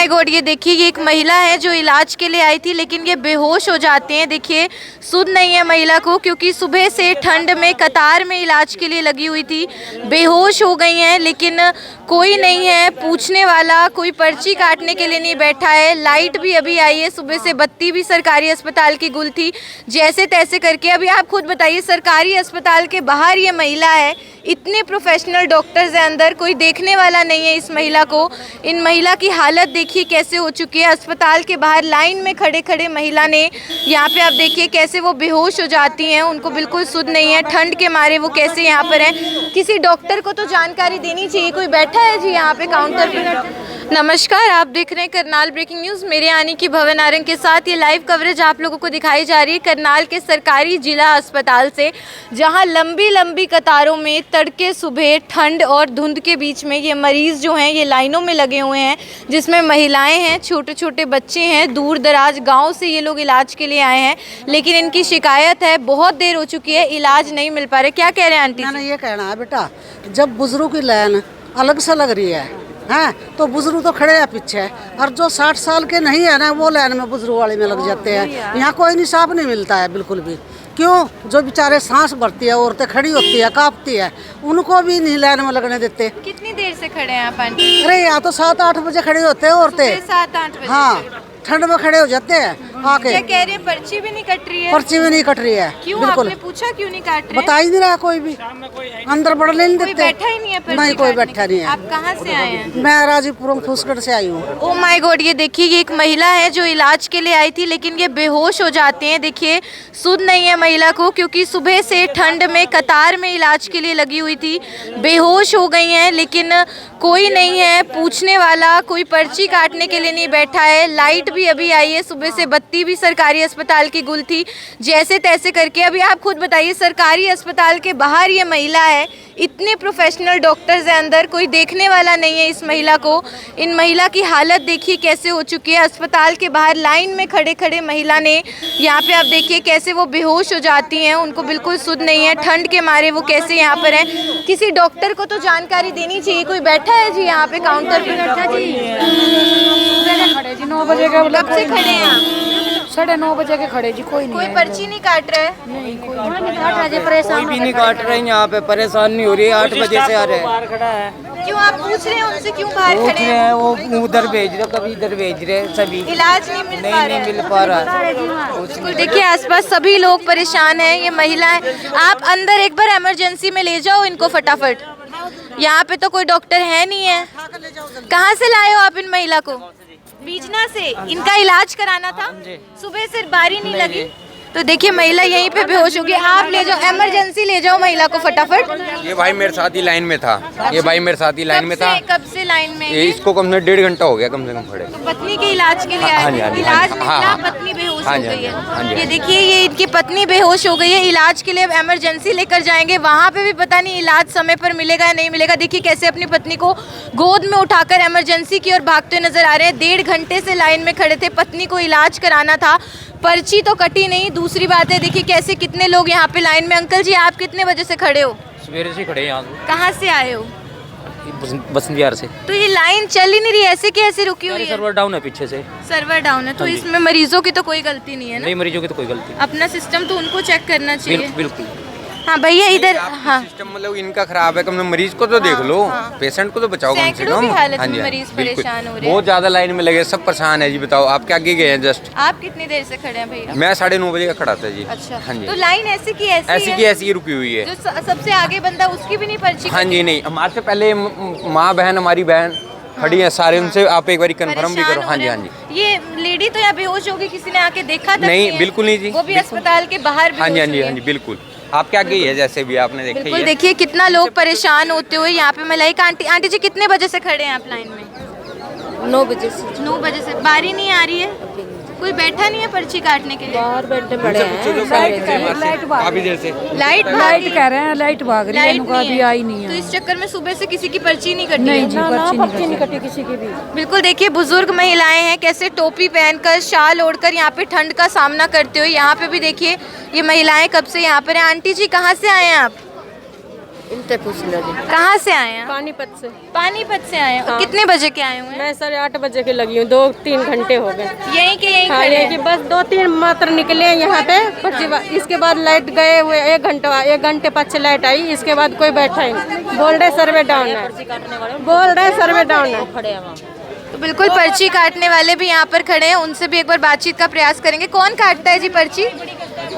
My God, ये देखिए ये एक महिला है जो इलाज के लिए आई थी लेकिन ये बेहोश हो जाते हैं। देखिए सुध नहीं है महिला को, क्योंकि सुबह से ठंड में कतार में इलाज के लिए लगी हुई थी, बेहोश हो गई हैं। लेकिन कोई नहीं है पूछने वाला, कोई पर्ची काटने के लिए नहीं बैठा है। लाइट भी अभी आई है, सुबह से बत्ती भी सरकारी अस्पताल की गुल थी, जैसे तैसे करके। अभी आप खुद बताइए, सरकारी अस्पताल के बाहर ये महिला है, इतने प्रोफेशनल डॉक्टर्स हैं अंदर, कोई देखने वाला नहीं है इस महिला को। इन महिला की हालत देखिए कैसे हो चुकी है। अस्पताल के बाहर लाइन में खड़े खड़े महिला ने, यहाँ पे आप देखिए कैसे वो बेहोश हो जाती हैं, उनको बिल्कुल सुध नहीं है, ठंड के मारे वो कैसे यहाँ पर हैं। किसी डॉक्टर को तो जानकारी देनी चाहिए। कोई बैठा है जी यहाँ पे काउंटर पे? नमस्कार, आप देख रहे हैं करनाल ब्रेकिंग न्यूज़। मेरे यानी कि भवन आरंग के साथ ये लाइव कवरेज आप लोगों को दिखाई जा रही है करनाल के सरकारी जिला अस्पताल से, जहां लंबी लंबी कतारों में तड़के सुबह ठंड और धुंध के बीच में ये मरीज़ जो हैं ये लाइनों में लगे हुए हैं, जिसमें महिलाएं हैं, छोटे छोटे बच्चे हैं। दूर दराज गाँव से ये लोग इलाज के लिए आए हैं, लेकिन इनकी शिकायत है बहुत देर हो चुकी है, इलाज नहीं मिल पा रहे। क्या कह रहे हैं आंटी? मैंने ये कहना है बेटा, जब बुजुर्ग की लाइन अलग से लग रही है तो बुजुर्ग तो खड़े हैं पीछे, और जो 60 साल के नहीं है ना वो लाइन में बुजुर्ग वाले में लग जाते हैं। यहाँ कोई इंसाफ नहीं मिलता है बिल्कुल भी। क्यों? जो बेचारे सांस भरती है, औरतें खड़ी होती है, कांपती है, उनको भी नहीं लाइन में लगने देते। कितनी देर से खड़े हैं आप आंटी? अरे यहाँ तो 7-8 बजे खड़ी होते हैं औरतें। 7-8 बजे? हाँ, ठंड में खड़े हो जाते हैं आके। क्या कह रहे हैं, पर्ची भी नहीं कट रही है? पर्ची भी नहीं कट रही है। क्यों? बिल्कुल। आपने पूछा क्यों नहीं काट रहे? बता ही नहीं रहा कोई भी, अंदर बढ़ने नहीं कोई देते। बैठा ही नहीं है पर्ची नहीं, कोई काटने बैठा के नहीं लिए। है। आप कहाँ से आए हैं? मैं राजीपुरम फुसगढ़ से आई हूँ। ओ माय गॉड, ये देखिए ये एक महिला है जो इलाज के लिए आई थी लेकिन ये बेहोश हो जाते हैं। देखिए सुध नहीं है महिला को, क्योंकि सुबह से ठंड में कतार में इलाज के लिए लगी हुई थी, बेहोश हो गई हैं। लेकिन कोई नहीं है पूछने वाला, कोई पर्ची काटने के लिए नहीं बैठा है। लाइट भी अभी आई है, सुबह से बत्ती भी सरकारी अस्पताल की गुल थी, जैसे तैसे करके। अभी आप खुद बताइए, सरकारी अस्पताल के बाहर ये महिला है, इतने प्रोफेशनल डॉक्टर्स हैं अंदर, कोई देखने वाला नहीं है इस महिला को। इन महिला की हालत देखिए कैसे हो चुकी है। अस्पताल के बाहर लाइन में खड़े खड़े महिला ने, यहाँ पे आप देखिए कैसे वो बेहोश हो जाती हैं, उनको बिल्कुल सुध नहीं है, ठंड के मारे वो कैसे यहाँ पर हैं। किसी डॉक्टर को तो जानकारी देनी चाहिए। कोई बैठा है जी यहाँ पे काउंटर पे? खड़े जी 9 बजे के। कब से खड़े हैं आप? 9:30 बजे के खड़े जी। कोई कोई पर्ची नहीं काट रहा है? नहीं, कोई नहीं काट रहा जी। परेशान कोई भी नहीं काट रहे हैं यहाँ पे, परेशान नहीं हो रही है। 8 बजे से आ रहे हैं। क्यों आप पूछ रहे हैं उनसे, क्यों बाहर पूछ खड़े रहे हैं? हैं, वो उधर भेज रहे, कभी इधर भेज रहे, सभी इलाज नहीं मिल पा रहा नहीं है। मिल पा रहा है। बिल्कुल देखिए आसपास सभी लोग परेशान हैं। ये महिलाएं, आप अंदर एक बार इमरजेंसी में ले जाओ इनको फटाफट। यहाँ पे तो कोई डॉक्टर है नहीं है। कहाँ से लाए हो आप इन महिला को? बीजना से। इनका इलाज कराना था, सुबह से बारी नहीं लगी तो देखिए महिला यहीं पे बेहोश हो गई। आप ले जाओ, इमरजेंसी ले जाओ महिला को फटाफट। ये भाई मेरे साथ ही लाइन में था। ये भाई मेरे साथ ही लाइन में था। कब से लाइन में? ये इसको कम से 1.5 घंटा हो गया कम से कम खड़े। तो पत्नी के इलाज के लिए हाँ आए जी, हाँ थे। जी, इलाज हाँ जी, मिला, हाँ, पत्नी बेहोश हाँ हो जी, गई हाँ जी, है। ये देखिए ये इनकी पत्नी बेहोश हो गई है। इलाज के लिए अब इमरजेंसी लेकर जाएंगे, वहाँ पे भी पता नहीं इलाज समय पर मिलेगा या नहीं मिलेगा। देखिए कैसे अपनी पत्नी को गोद में उठाकर इमरजेंसी की ओर भागते नजर आ रहे हैं। 1.5 घंटे से लाइन में खड़े थे, पत्नी को इलाज कराना था, पर्ची तो कटी नहीं। दूसरी बात है देखिए कैसे कितने लोग यहाँ पे लाइन में। अंकल जी आप कितने बजे से खड़े हो? सवेरे से खड़े हैं यहाँ। कहाँ से आए हो? बसंत विहार से। तो ये लाइन चल ही नहीं रही, ऐसे कैसे रुकी हुई है? सर्वर डाउन है पीछे से। सर्वर डाउन है तो इसमें मरीजों की तो कोई गलती नहीं है ना? नहीं, मरीजों की तो कोई गलती अपना सिस्टम तो उनको चेक करना चाहिए। बिल्कुल। हाँ भैया इधर। हाँ सिस्टम मतलब इनका खराब है। कम से कम मरीज को तो देख लो, पेशेंट को तो बचाओ कम से सैकड़ों कम। की हालत हाँ में जी, हाँ, मरीज बिल्कुल। परेशान हो रहे हैं। बहुत ज्यादा लाइन में लगे, सब परेशान है जी। बताओ आप क्या आगे गए हैं जस्ट? आप कितनी देर से खड़े हैं भैया? मैं 9:30 बजे का खड़ा था जी। अच्छा हाँ जी। तो लाइन ऐसी की ऐसी ऐसी है? की ऐसी ही रुकी हुई है। जो सबसे आगे बंदा उसकी भी नहीं पर्ची हाँ जी, नहीं हमारे से पहले माँ बहन, हमारी बहन खड़ी है सारे, उनसे आप एक बार कंफर्म भी करो। हाँ जी, हाँ जी। ये लेडी तो यहाँ बेहोश होगी, किसी ने आके देखा था? नहीं, बिल्कुल नहीं जी। वो भी अस्पताल के बाहर हाँ जी, हाँ बेहोश जी, हुई हाँ है। जी, बिल्कुल। आप क्या गई है जैसे भी आपने देखा ही बिल्कुल है। देखिए कितना लोग परेशान होते हुए यहाँ पे। मलाइका आंटी, आंटी जी कितने बजे से खड़े हैं आप लाइन में? 9 बजे से। 9 बजे से। बारी नहीं आ रही है? कोई बैठा नहीं है पर्ची काटने के लिए? बाहर बैठे पड़े हैं। काफी देर से लाइट लाइट कह रहे हैं, लाइट भाग रही है, लाइट इनका अभी आई नहीं तो है। इस चक्कर में सुबह से किसी की पर्ची नहीं कटी नहीं है? जी, पर्ची नहीं कटी किसी की भी। बिल्कुल देखिए बुजुर्ग महिलाएं हैं कैसे टोपी पहनकर, शाल ओढ़कर यहाँ पे ठंड का सामना करते हुए। यहाँ पे भी देखिए ये महिलाएं कब से यहाँ पर हैं। आंटी जी कहाँ से आए हैं आप? इनसे पूछ लो जी। कहाँ से आए हैं? पानीपत से। पानीपत से आए हैं। और कितने बजे के आए हुए हैं? मैं 8:30 बजे के लगी हूँ, 2-3 घंटे हो गए। यहीं के यहीं हाँ, खड़े ये हैं? कि बस 2-3 मात्र निकले यहाँ पे, इसके बाद लाइट गए हुए 1 घंटे पीछे लाइट आई, इसके बाद कोई बैठा ही नहीं। बोल रहे सर्वे डाउन है, बोल रहे सर्वे डाउन है। खड़े हैं तो बिल्कुल पर्ची काटने वाले भी यहाँ पर खड़े हैं, उनसे भी एक बार बातचीत का प्रयास करेंगे। कौन काटता है जी पर्ची?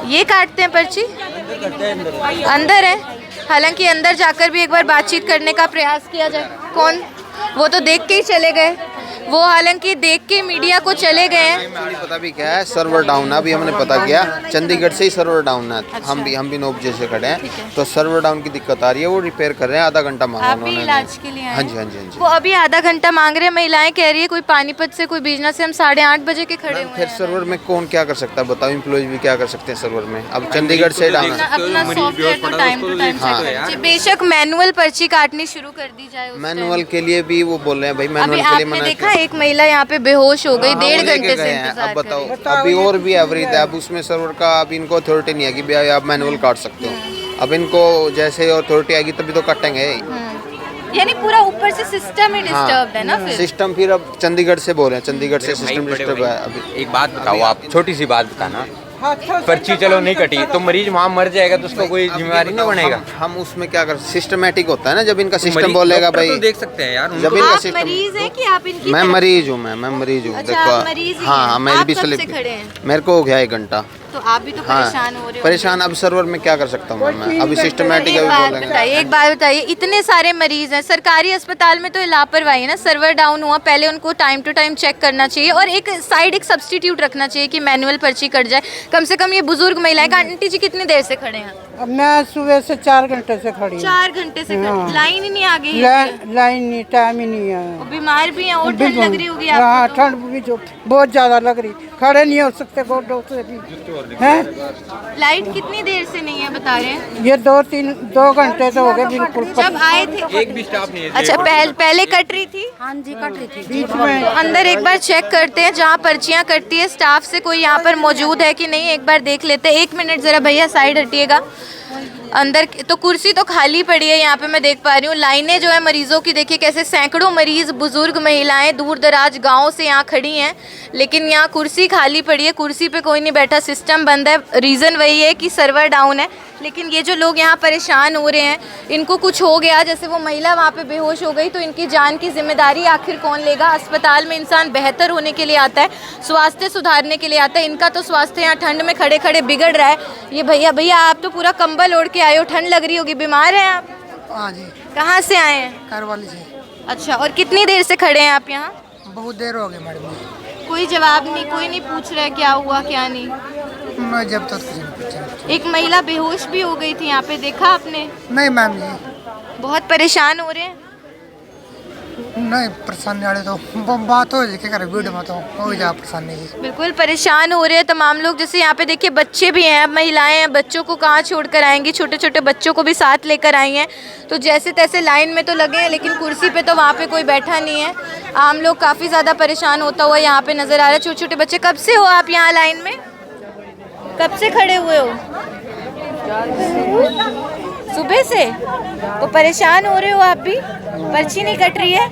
ये काटते हैं पर्ची? अंदर है। हालांकि अंदर जाकर भी एक बार बातचीत करने का प्रयास किया जाए। कौन? वो तो देख के ही चले गए, वो हालांकि देख के मीडिया को चले गए हैं। नहीं पता भी क्या है, सर्वर डाउन है। अभी हमने पता किया चंडीगढ़ से ही सर्वर डाउन है। हम भी 9 बजे से खड़े हैं, तो सर्वर डाउन की दिक्कत आ रही है। वो रिपेयर कर रहे हैं, आधा घंटा मांगा आप भी उन्होंने। इलाज के लिए आए? हाँ जी हाँ जी हाँ जी। वो अभी आधा घंटा मांग रहे हैं। महिलाएं कह रही है कोई पानीपत से कोई बिजनेस से हम 8:30 बजे के खड़े हुए फिर हैं। सर्वर में कौन क्या कर सकता है बताओ? एम्प्लॉयज भी क्या कर सकते हैं सर्वर में? अब चंडीगढ़ से डाउन है। अपना सॉफ्टवेयर तो टाइम टू टाइम चेक करें। जी, बेशक मैनुअल पर्ची काटनी शुरू कर दी जाए उस मैनुअल के लिए भी वो बोल रहे हैं भाई, अभी मैनुअल के लिए आपने मना देखा एक महिला यहाँ पे बेहोश हो गई, 1.5 घंटे से अब इंतजार कर बताओ, रही है। अभी और भी एवरेज है। अब उसमें सर्वर का अब इनको अथॉरिटी नहीं है कि भाई आप मैनुअल काट सकते हो। अब इनको जैसे अथॉरिटी आएगी तभी तो काटेंगे। यानी पूरा ऊपर से सिस्टम ही डिस्टर्ब है ना फिर। सिस्टम फिर अब चंडीगढ़ से बोल रहे हैं, चंडीगढ़ से सिस्टम डिस्टर्ब है अभी। एक बात बताओ आप, छोटी सी बात बताना, पर्ची चलो नहीं कटी तो मरीज वहाँ मर जाएगा तो उसको कोई जिम्मेवारी नहीं बनेगा? हम उसमें क्या कर, सिस्टमेटिक होता है ना, जब इनका सिस्टम मरीज बोलेगा डॉक्टर भाई तो देख सकते हैं यार। जब इनका आप सिस्टम। मरीज हैं कि आप इनकी मैं तरफ- मरीज हूँ, मैं मरीज हूँ। अच्छा, आप मरीज ही हैं। हाँ, मेरी आप भी कब से स्लिप खड़े हैं? मेरे को हो गया 1 घंटा। तो आप भी तो परेशान हो रहे हो। परेशान। अब सर्वर में क्या कर सकता हूँ मैं? अभी सिस्टमेटिक एक अभी बात बोलेंगे। बताइए, एक बात बताइए, इतने सारे मरीज हैं सरकारी अस्पताल में, तो ये लापरवाही है ना। सर्वर डाउन हुआ, पहले उनको टाइम टू टाइम चेक करना चाहिए और एक साइड एक सब्स्टिट्यूट रखना चाहिए कि मैनुअल पर्ची कट जाए। कम से कम ये बुजुर्ग महिलाएं का। आंटी जी कितनी देर से खड़े हैं? अब मैं सुबह से 4 घंटे से खड़ी हूँ। 4 घंटे से खड़े, लाइन ही नहीं आ गई है। लाइन नहीं, टाइम ही नहीं है। और बीमार भी हैं और ठंड लग रही होगी हाँ, आपको तो। ठंड भी जो बहुत ज्यादा लग रही, खड़े नहीं हो सकते गोडों से भी हैं। लाइट कितनी देर से नहीं है बता रहे हैं? ये 2 घंटे तो हो गए बिल्कुल। जब आए थे एक भी स्टाफ नहीं है। अच्छा, पहले कट रही थी? हाँ जी, कट रही थी। बीच में तो अंदर एक बार चेक करते हैं जहाँ पर्चियाँ कटती है, स्टाफ से कोई यहाँ पर मौजूद है कि नहीं, एक बार देख लेते हैं। 1 मिनट जरा भैया साइड हटिएगा। अंदर तो कुर्सी तो खाली पड़ी है यहाँ पे, मैं देख पा रही हूँ। लाइनें जो है मरीजों की देखिए कैसे, सैकड़ों मरीज बुजुर्ग महिलाएं दूर दराज गाँव से यहाँ खड़ी हैं, लेकिन यहाँ कुर्सी खाली पड़ी है, कुर्सी पे कोई नहीं बैठा, सिस्टम बंद है। रीज़न वही है कि सर्वर डाउन है। लेकिन ये जो लोग यहाँ परेशान हो रहे हैं, इनको कुछ हो गया, जैसे वो महिला वहाँ पे बेहोश हो गई, तो इनकी जान की जिम्मेदारी आखिर कौन लेगा? अस्पताल में इंसान बेहतर होने के लिए आता है, स्वास्थ्य सुधारने के लिए आता है। इनका तो स्वास्थ्य यहाँ ठंड में खड़े खड़े बिगड़ रहा है। ये भैया आप तो पूरा कंबल ओढ़ के आए हो, ठंड लग रही होगी, बीमार हैं आप? हाँ जी, कहाँ से आए हैं? करवाली से। अच्छा, और कितनी देर से खड़े हैं आप यहाँ? बहुत देर हो गई मैडम, कोई जवाब नहीं, कोई नहीं पूछ रहा है क्या हुआ क्या नहीं? मैं जब तक कुछ नहीं पूछा। एक महिला बेहोश भी हो गई थी यहाँ पे, देखा आपने? नहीं मैम जी, बहुत परेशान हो रहे हैं। नहीं परेशानी वाले तो बात हो जाए, क्या करे वीडियो में तो हो जा परेशानी जी। बिल्कुल परेशान हो रहे हैं तमाम लोग। जैसे यहाँ पे देखिए बच्चे भी हैं, महिलाएं हैं, बच्चों को कहाँ छोड़ कर आएंगी? छोटे छोटे बच्चों को भी साथ लेकर आई हैं, तो जैसे तैसे लाइन में तो लगे हैं, लेकिन कुर्सी पे तो वहाँ पे कोई बैठा नहीं है। आम लोग काफ़ी ज़्यादा परेशान होता हुआ यहाँ पे नज़र आ रहा है। छोटे छोटे बच्चे। कब से हो आप यहाँ लाइन में? कब से खड़े हुए हो? सुबह से? तो परेशान हो रहे हो आप भी? पर्ची नहीं कट रही है?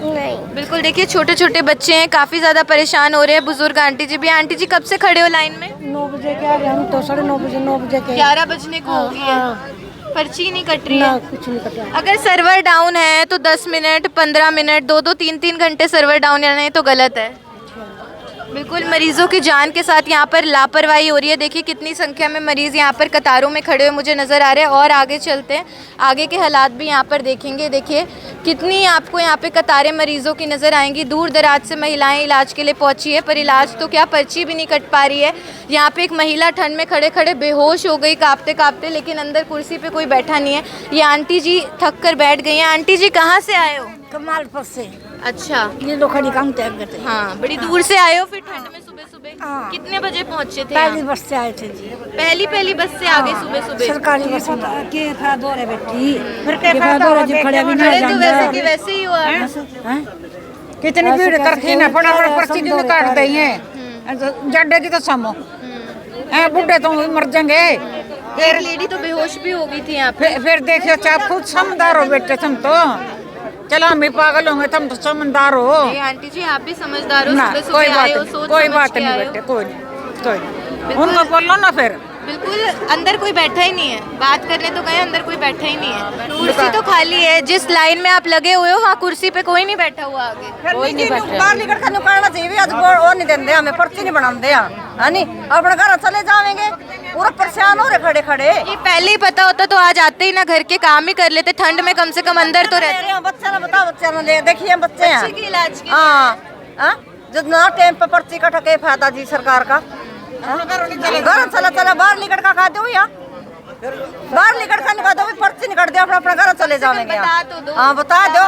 नहीं। बिल्कुल देखिए छोटे छोटे बच्चे हैं, काफ़ी ज़्यादा परेशान हो रहे हैं। बुजुर्ग आंटी जी भी। आंटी जी कब से खड़े हो लाइन में? 9 बजे के आ रहे हम तो, 9:30 बजे, 9 बजे के। 11 बजने को हो गई है, पर्ची नहीं कट रही ना, है। कुछ नहीं कटा। अगर सर्वर डाउन है तो 10 मिनट, 15 मिनट, 2-2, 3-3 घंटे सर्वर डाउन या नहीं तो गलत है। बिल्कुल मरीजों की जान के साथ यहाँ पर लापरवाही हो रही है। देखिए कितनी संख्या में मरीज यहाँ पर कतारों में खड़े हुए मुझे नज़र आ रहे हैं। और आगे चलते हैं, आगे के हालात भी यहाँ पर देखेंगे। देखिए कितनी आपको यहाँ पे कतारें मरीजों की नज़र आएंगी। दूर दराज से महिलाएं इलाज के लिए पहुँची है, पर इलाज तो क्या, पर्ची भी नहीं कट पा रही है। यहाँ पे एक महिला ठंड में खड़े खड़े बेहोश हो गई, काँपते काँपते, लेकिन अंदर कुर्सी पे कोई बैठा नहीं है। ये आंटी जी थक कर बैठ गई हैं। आंटी जी कहाँ से आए हो? कमालपुर से। अच्छा, ये लोग खड़ी काम तय करते। हाँ, बड़ी दूर से आए हो फिर ठंड में सुबह सुबह? हाँ। कितने बजे पहुँचे थे पहली यहाँ? बस से आए थे जी। पहली बस से आ गए सुबह सुबह? सरकारी बस में। के था दौरे बैठी। फिर खड़े तो वैसे के वैसे ही हुआ। कितनी भीड़ करती ना, फटाफट पर्ची क्यों काट देंगे? जड्डे की तो समो, बुढ़े तो मर जाएंगे। एक लेडी तो बेहोश भी हो गई थी यहाँ पे। फिर देखिए आप खुद समझदार हो बेटे, तुम तो चलो हम भी पागल होंगे, तुम तो समझदार हो ये आंटी जी आप भी समझदार हो, ना। सुबह कोई सुबह आए हो, बात सोच कोई समझ बात के नहीं आए हो। बेटे, कोई उनको बोलो ना फिर। बिल्कुल अंदर कोई बैठा ही नहीं है, बात करने तो गए अंदर कोई बैठा ही नहीं है, कुर्सी तो खाली है। जिस लाइन में आप लगे हुए हो वहाँ कुर्सी पे कोई नहीं बैठा हुआ आगे। कोई नहीं बैठा। बाहर निकल कर निकालना चाहिए, आज वो नहीं देंगे हमें, पर्ची नहीं बनाते है नी, अपने घर चले जाएंगे, पूरा परेशान हो रहे खड़े खड़े। ये पहले ही पता होता तो आज आते ही ना, घर के काम ही कर लेते, ठंड में कम से कम अंदर तो रहते। बच्चा ना बताओ, बच्चा ना ले देखिए बच्चे हैं। बच्चे के इलाज के हाँ जो ना टाइम पे पर्ची कटा के फायदा जी सरकार का। घर चला बाहर निकल का खा दो या बाहर निकल का निकाल दो, पर्ची निकल दो, अपना अपना घर चले जाएंगे। बता तो दो। हाँ बता दो।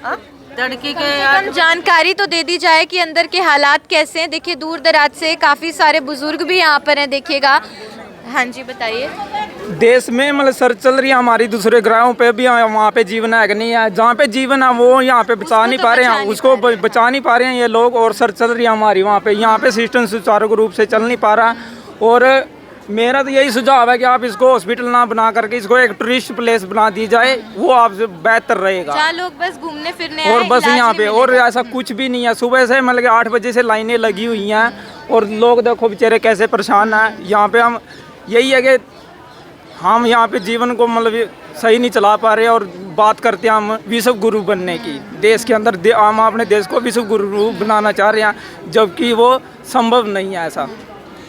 हाँ? लड़की के कम जानकारी तो दे दी जाए कि अंदर के हालात कैसे हैं। देखिए दूर दराज से काफी सारे बुजुर्ग भी यहाँ पर हैं, देखिएगा। हाँ जी बताइए। देश में मतलब सर्च चल रही है हमारी, दूसरे ग्रहों पे भी वहाँ पे जीवन है कि नहीं है, जहाँ पे जीवन है वो यहाँ पे बचा नहीं पा रहे हैं, उसको बचा नहीं पा रहे हैं ये लोग, और सर्च चल रही है हमारी वहाँ पे। यहाँ पे सिस्टम सुचारू रूप से चल नहीं पा रहा, और मेरा तो यही सुझाव है कि आप इसको हॉस्पिटल ना बना करके इसको एक टूरिस्ट प्लेस बना दी जाए, वो आपसे बेहतर रहेगा। जहाँ लोग बस घूमने फिरने और आए, बस इलाज यहाँ नहीं पे और ऐसा कुछ भी नहीं है। सुबह से मतलब 8 बजे से लाइनें लगी हुई हैं, और लोग देखो बेचारे कैसे परेशान हैं। यहाँ पे हम यही है कि हम यहाँ पे जीवन को मतलब सही नहीं चला पा रहे, और बात करते हैं हम विश्व गुरु बनने की। देश के अंदर हम अपने देश को विश्व गुरु बनाना चाह रहे हैं, जबकि वो संभव नहीं है ऐसा।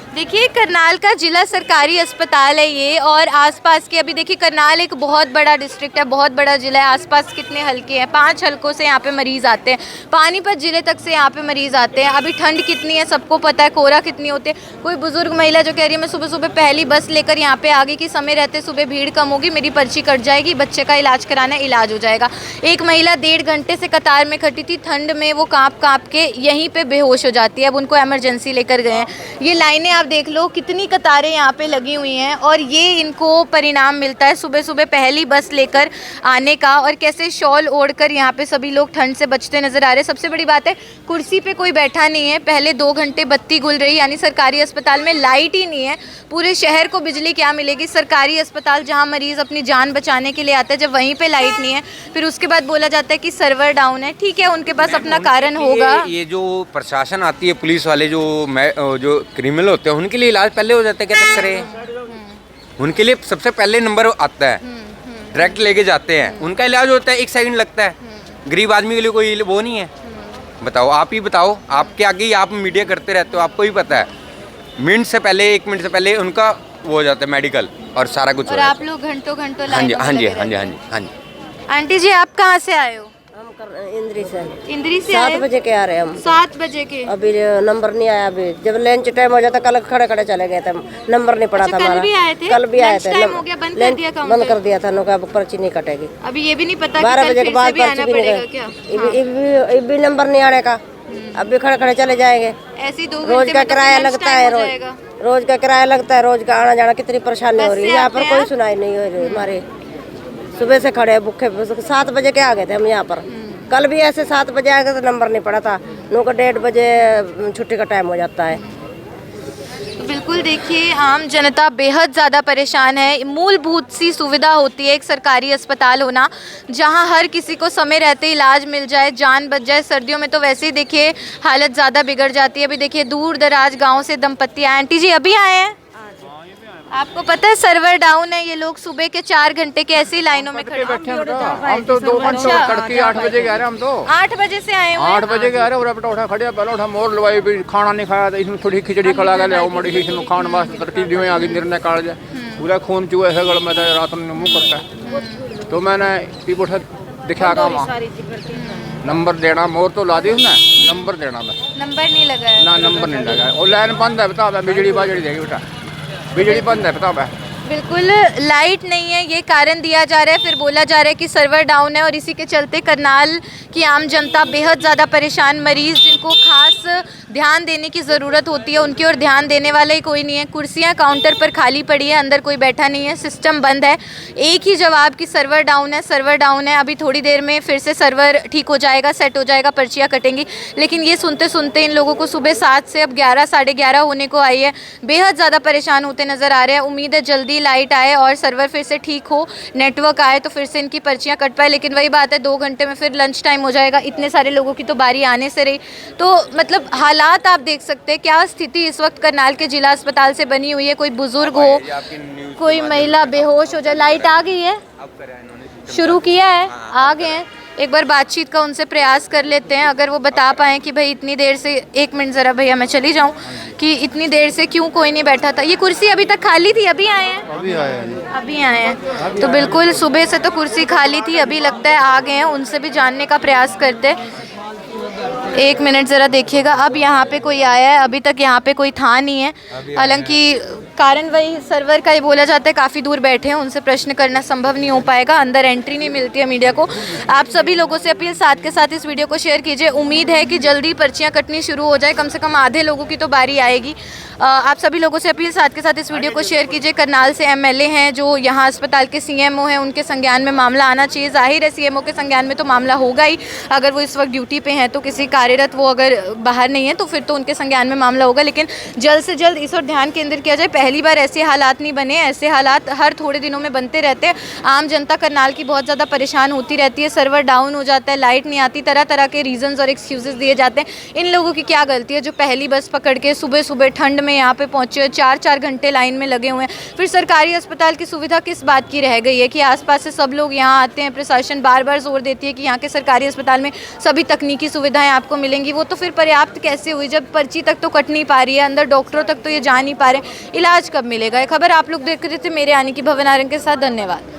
देखिए करनाल का जिला सरकारी अस्पताल है ये, और आसपास के, अभी देखिए करनाल एक बहुत बड़ा डिस्ट्रिक्ट है, बहुत बड़ा जिला है। आसपास कितने हलके हैं, 5 हलकों से यहाँ पे मरीज आते हैं, पानीपत जिले तक से यहाँ पे मरीज आते हैं। अभी ठंड कितनी है सबको पता है, कोहरा कितनी होती है। कोई बुजुर्ग महिला जो कह रही है मैं सुबह सुबह पहली बस लेकर यहाँ पे आ गई कि समय रहते सुबह भीड़ कम होगी, मेरी पर्ची कट जाएगी, बच्चे का इलाज कराना है, इलाज हो जाएगा। एक महिला 1.5 घंटे से कतार में खड़ी थी, ठंड में वो काँप काँप के यहीं पर बेहोश हो जाती है। अब उनको एमरजेंसी लेकर गए हैं। ये लाइनें आप देख लो कितनी कतारें यहाँ पे लगी हुई हैं, और ये इनको परिणाम मिलता है सुबह सुबह पहली बस लेकर आने का, और कैसे शॉल ओढ़कर यहाँ पे सभी लोग ठंड से बचते नजर आ रहे हैं। सबसे बड़ी बात है कुर्सी पे कोई बैठा नहीं है। पहले 2 घंटे बत्ती गुल रही, यानी सरकारी अस्पताल में लाइट ही नहीं है। पूरे शहर को बिजली क्या मिलेगी? सरकारी अस्पताल जहाँ मरीज अपनी जान बचाने के लिए आता है, जब वहीं पे लाइट नहीं है, फिर उसके बाद बोला जाता है कि सर्वर डाउन है। ठीक है, उनके पास अपना कारण होगा। ये जो प्रशासन आती है, पुलिस वाले जो क्रिमिनल होते हैं, उनके लिए इलाज पहले हो जाता है। क्या चक्कर है? उनके लिए सबसे पहले नंबर आता है, डायरेक्ट लेके जाते हैं, उनका इलाज होता है, 1 सेकंड लगता है। गरीब आदमी के लिए कोई वो नहीं है। बताओ, आप ही बताओ, आपके आगे ही आप मीडिया करते रहते हो, आपको ही पता है। मिनट से पहले, 1 मिनट से पहले उनका वो हो जाता है मेडिकल, और सारा कुछ। और आप लोग घंटों घंटों हाँ जी, लाइन में हाँ जी, लगे हाँ जी, रहते हाँ हैं। जी, हाँ जी। आंटी जी आप कहाँ से आए हो? इंद्री से इंद्री से 7 आए? बजे के आ रहे हैं हम। 7 बजे के? अभी नंबर नहीं आया, अभी जब लंच टाइम हो जाता कल खड़े खड़े चले गए थे, नंबर नहीं पड़ा अच्छा, था कल हमारा। भी आए थे? कल भी आए लंच थे, टाइम हो गया, बंद कर दिया काउंटर? बंद कर दिया था, उनका पर्ची नहीं कटेगी। अभी ये भी नहीं पता कि 12 कल बजे फिर के बाद से भी आना पर्ची भी पड़ेगा नहीं क्या? कटेगी। भी नंबर नहीं आने का, अब भी खड़े खड़े चले जाएंगे। ऐसे ही 2 रोज घंटे का में तो किराया लंच लगता टाइम है, हो रोज जाएगा। रोज का किराया लगता है, रोज का आना जाना कितनी परेशानी हो बस रही से है। यहाँ आते पर हैं कोई आप? सुनाई नहीं हो रही हमारे। सुबह से खड़े भूखे, 7 बजे के आ गए थे हम यहाँ पर। कल भी ऐसे 7 बजे आ गए तो नंबर नहीं पड़ा था, लोगों को 1:30 बजे छुट्टी का टाइम हो जाता है। बिल्कुल, देखिए आम जनता बेहद ज़्यादा परेशान है। मूलभूत सी सुविधा होती है एक सरकारी अस्पताल होना, जहां हर किसी को समय रहते इलाज मिल जाए, जान बच जाए। सर्दियों में तो वैसे ही देखिए हालत ज़्यादा बिगड़ जाती है। अभी देखिए दूर दराज गांव से दंपत्ति आए। आंटी जी अभी आए हैं? आपको पता है सर्वर डाउन है, ये लोग सुबह के 4 घंटे के ऐसी लाइनों में खड़े बैठे हैं। हम तो 2 घंटे तड़के 8 बजे गए हम तो 8 बजे से आए हुए हैं। 8 बजे गए और अब उठा खड़े पहले उठा मोर लवाई भी खाना नहीं खाया था, इसमें थोड़ी खिचड़ी खिला गए वो मड़ी इसमें खान वास्ते तड़की दिए आगे निर्णय काट जाए पूरा खून चूहे है गल में रात में मुँह करता है। तो मैंने उठा दिखा का नंबर देना, मोर तो ला दी उसने, नंबर देना मैं नंबर नहीं लगा है। ना, नंबर नहीं लगा और लाइन बंद है। बता बिजली बाजड़ी देगी बेटा, बिजली बंद है। बता बिल्कुल लाइट नहीं है, ये कारण दिया जा रहा है। फिर बोला जा रहा है कि सर्वर डाउन है, और इसी के चलते करनाल की आम जनता बेहद ज़्यादा परेशान। मरीज़ जिनको खास ध्यान देने की ज़रूरत होती है, उनकी ओर ध्यान देने वाला ही कोई नहीं है। कुर्सियाँ काउंटर पर खाली पड़ी है, अंदर कोई बैठा नहीं है, सिस्टम बंद है। एक ही जवाब कि सर्वर डाउन है, सर्वर डाउन है। अभी थोड़ी देर में फिर से सर्वर ठीक हो जाएगा, सेट हो जाएगा, पर्चियाँ कटेंगी। लेकिन ये सुनते सुनते इन लोगों को सुबह 7 से अब 11 साढ़े 11 होने को आई है, बेहद ज़्यादा परेशान होते नज़र आ रहे हैं। उम्मीद है जल्दी लाइट आए और सर्वर फिर से ठीक हो, नेटवर्क आए तो फिर से इनकी पर्चियाँ कट पाए। लेकिन वही बात है, 2 घंटे में फिर लंच टाइम हो जाएगा। इतने सारे लोगों की तो बारी आने से रही। तो मतलब हालात आप देख सकते हैं, क्या स्थिति इस वक्त करनाल के जिला अस्पताल से बनी हुई है। कोई बुजुर्ग हो, कोई महिला बेहोश हो जाए। लाइट आ गई है, शुरू किया है, आ गए हैं। एक बार बातचीत का उनसे प्रयास कर लेते हैं, अगर वो बता पाएँ कि भाई इतनी देर से, 1 मिनट ज़रा भैया मैं चली जाऊँ, कि इतनी देर से क्यों कोई नहीं बैठा था। ये कुर्सी अभी तक खाली थी, अभी आए हैं? अभी आए हैं। तो बिल्कुल सुबह से तो कुर्सी खाली थी, अभी लगता है आ गए हैं। उनसे भी जानने का प्रयास करते हैं। 1 मिनट ज़रा देखिएगा, अब यहाँ पे कोई आया है, अभी तक यहाँ पे कोई था नहीं है। हालांकि कारण वही सर्वर का ही बोला जाता है, काफ़ी दूर बैठे हैं, उनसे प्रश्न करना संभव नहीं हो पाएगा, अंदर एंट्री नहीं मिलती है मीडिया को। आप सभी लोगों से अपील, साथ के साथ इस वीडियो को शेयर कीजिए। उम्मीद है कि जल्दी पर्चियाँ कटनी शुरू हो जाए, कम से कम आधे लोगों की तो बारी आएगी। आप सभी लोगों से अपील, साथ के साथ इस वीडियो को शेयर कीजिए। करनाल से एमएलए हैं जो यहाँ अस्पताल के सीएमओ हैं, उनके संज्ञान में मामला आना चाहिए। जाहिर है सीएमओ के संज्ञान में तो मामला होगा ही, अगर वो इस वक्त ड्यूटी पे हैं तो, किसी कार्यरत वो अगर बाहर नहीं है तो फिर तो उनके संज्ञान में मामला होगा। लेकिन जल्द से जल्द इस ओर ध्यान केंद्रित किया जाए। पहली बार ऐसे हालात नहीं बने, ऐसे हालात हर थोड़े दिनों में बनते रहते हैं। आम जनता करनाल की बहुत ज़्यादा परेशान होती रहती है, सर्वर डाउन हो जाता है, लाइट नहीं आती, तरह तरह के रीजंस और एक्सक्यूजेस दिए जाते हैं। इन लोगों की क्या गलती है जो पहली बस पकड़ के सुबह सुबह ठंड में यहाँ पे पहुँचे, 4-4 घंटे लाइन में लगे हुए हैं। फिर सरकारी अस्पताल की सुविधा किस बात की रह गई है कि आसपास से सब लोग यहाँ आते हैं। प्रशासन बार बार जोर देती है कि यहाँ के सरकारी अस्पताल में सभी तकनीकी सुविधाएं आपको मिलेंगी। वो तो फिर पर्याप्त कैसे हुई जब पर्ची तक तो कट नहीं पा रही है, अंदर डॉक्टरों तक तो ये जा नहीं पा रहे। इलाज कब मिलेगा? खबर आप लोग देख रहे थे मेरे यानी कि भवन आरंग के साथ। धन्यवाद।